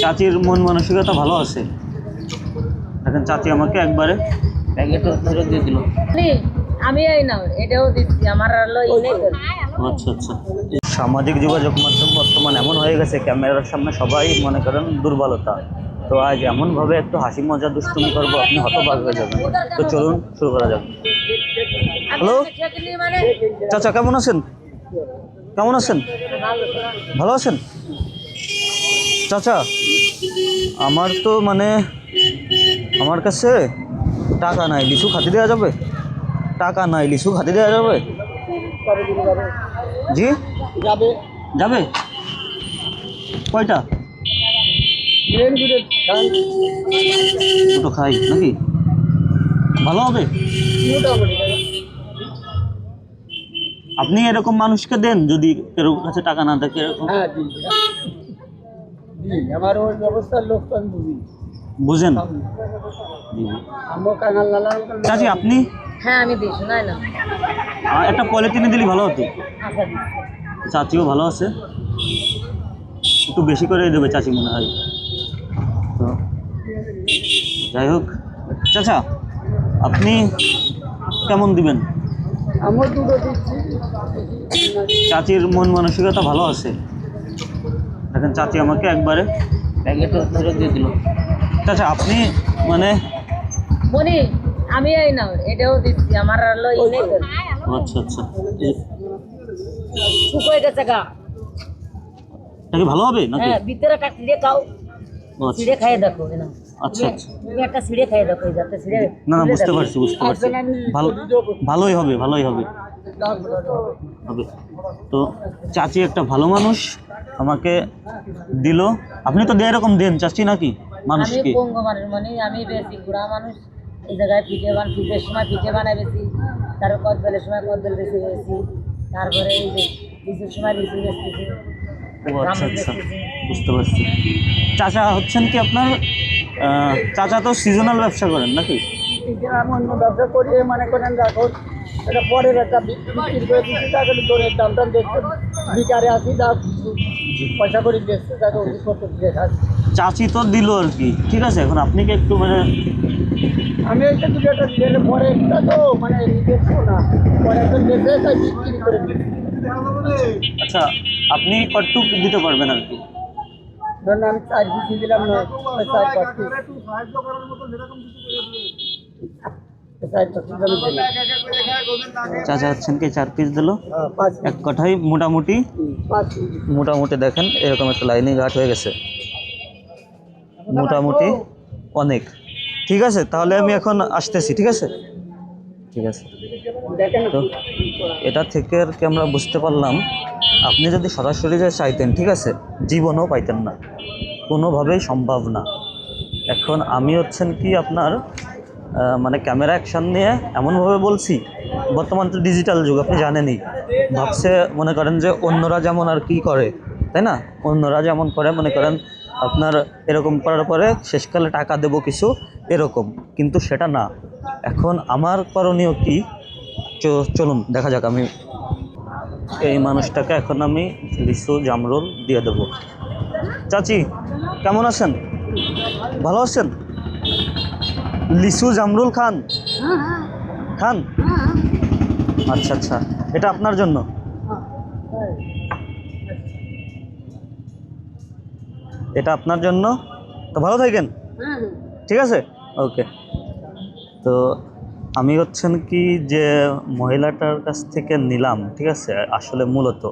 চাচির মন মানসিকতা ভালো আছে। দেখেন চাচি আমাকে একবারে প্যাকেটটা ফেরত দিয়ে দিল। আমি এই না এটাও দিচ্ছি আমার আচ্ছা আচ্ছা। সামাজিক যোগাযোগ মাধ্যম বর্তমান এমন হয়ে গেছে, ক্যামেরার সামনে সবাই মনে করেন দুর্বলতা। তো আজ এমনভাবে একটু হাসি মজা দুষ্টুমি করবো, আপনি হতবাক হয়ে যাবেন। তো চলুন শুরু করা যাক। হ্যালো চাচা, কেমন আছেন? কেমন আছেন? ভালো আছেন চাচা? আমার তো মানে আমার কাছে টাকা নাই, লিচু খাতে দেওয়া যাবে? টাকা নাই, লিচু খাতে দেওয়া যাবে? জি যাবে যাবে। কয়টা? দুটো খাই নাকি? ভালো হবে। আপনি এরকম মানুষকে দেন যদি কারো কাছে টাকা না থাকে এরকম? হ্যাঁ আমার ওই ব্যবস্থার লোক তো আমি বুঝি। বুঝেন? চাচি আপনি? হ্যাঁ আমি দিই শোনাই না একটা পলিথিনে দিলে ভালো হতো। চাচিও ভালো আছে, একটু বেশি করে দেবে চাচি মনে হয়। তো যাই হোক চাচা, আপনি কেমন দিবেন? আমার দুটো দিচ্ছি। চাচির মন মানসিকতা ভালো আছে। দেখেন চাচি আমাকে একবারে প্যাকেটটা ফেরত দিয়ে দিল। চাচা আপনি মানে মনি আমি এই না এটাও দিচ্ছি আমার আচ্ছা আচ্ছা। শুকোয় গেছে গা। এটা কি ভালো হবে নাকি? হ্যাঁ ভিতরে একটা ছিঁড়ে খাও, ছিঁড়ে খাইয়ে দেখো না। আচ্ছা আচ্ছা। তুমি একটা ছিঁড়ে খাইয়ে দেখো, যাতে ছিঁড়ে না না বুঝতে পারছি বুঝতে পারছি। ভালো ভালোই হবে ভালোই হবে হবে। তো চাচি একটা ভালো মানুষ, আমাকে দিল। আপনি তো এরকম দেন চাচি নাকি আমি মানুষকে? পঙ্গু মানুষ মানে আমি বেশি বুড়া মানুষ। এই জায়গায় পিঠের সময় পিঠে বানাই বেশি, তারপর কদবেলের সময় কদবেল বেশি বেশি, তারপরে এই যে লিচুর সময় লিচু বেশি। ও আচ্ছা আচ্ছা বুঝতে পারছি। চাচা হচ্ছেন কি আপনার চাচা তো সিজনাল ব্যবসা করেন নাকি? আমি অন্য ব্যবসা করি, মনে করেন রাখুন এটা পরের একটা বিক্রি করে দিচ্ছি, তাকে দোরের দাম টাম দেখতে বিকারে আসি, তা পয়সা করে দেখছে তাকে ওষুধপত্র দিয়ে খাচ্ছি। চাচি তো দিল আর কি, ঠিক আছে। এখন আপনি কি একটু মানে আমি একটা দুটো একটা দিলে পরে একটা তো মানে দেখছো না, পরে একটা দেখে তাই বিক্রি করে দিচ্ছি। আচ্ছা আপনি কতটুক দিতে পারবেন আর কি? ধরুন আমি 4 পিস দিলাম না, 4-5 পিস। চাচা হচ্ছেন কি 4 পিস দিল, এক কথায় মোটামুটি মোটামুটি দেখেন এরকম একটা লাইনে ঘাট হয়ে গেছে, মোটামুটি অনেক। ঠিক আছে তাহলে আমি এখন আসতেছি, ঠিক আছে ঠিক আছে। তো এটা থেকে আর কি আমরা বুঝতে পারলাম, আপনি যদি সরাসরি যে চাইতেন ঠিক আছে জীবনও পাইতেন না, কোনোভাবেই সম্ভব না। এখন আমি হচ্ছেন কি আপনার মানে ক্যামেরা অ্যাকশন নিয়ে এমনভাবে বলছি, বর্তমান তো ডিজিটাল যুগ আপনি জানেনই। ভাবছে মনে করেন যে অন্যরা যেমন আর কি করে তাই না, অন্যরা যেমন করে মনে করেন আপনার এরকম করার পরে শেষকালে টাকা দেবো কিছু এরকম, কিন্তু সেটা না। এখন আমার করণীয় কি চলুন দেখা যাক। আমি এই মানুষটাকে এখন আমি লিচু জামরুল দিয়ে দেবো। চাচি কেমন আছেন? ভালো আছেন? লিচু জামরুল খান? খান? আচ্ছা আচ্ছা, এটা আপনার জন্য। এটা আপনার জন্য। তো ভালো থাকেন, ঠিক আছে ওকে। তো আমি হচ্ছেন কি যে মহিলাটার কাছ থেকে নিলাম ঠিক আছে, আসলে মূলত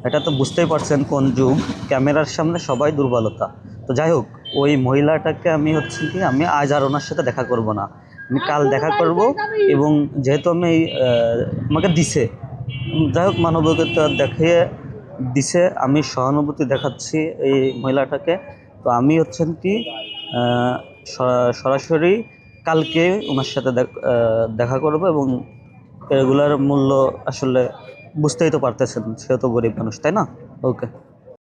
এটা তো বুঝতেই পারছেন কোন যুগ, ক্যামেরার সামনে সবাই দুর্বলতা। তো যাই হোক ওই মহিলাটাকে আমি হচ্ছে কি আমি আজ আর ওনার সাথে দেখা করব না, আমি কাল দেখা করব। এবং যেহেতু আমি আমাকে দিছে, যাই হোক মানবিকতা দেখিয়ে দিছে, আমি সহানুভূতি দেখাচ্ছি এই মহিলাটাকে। তো আমি হচ্ছেন কি সরাসরি কালকে ওনার সাথে দেখা করব। এবং এগুলার মূল্য আসলে বুঝতেই তো পারতেছেন, সেও তো গরিব মানুষ তাই না। ওকে।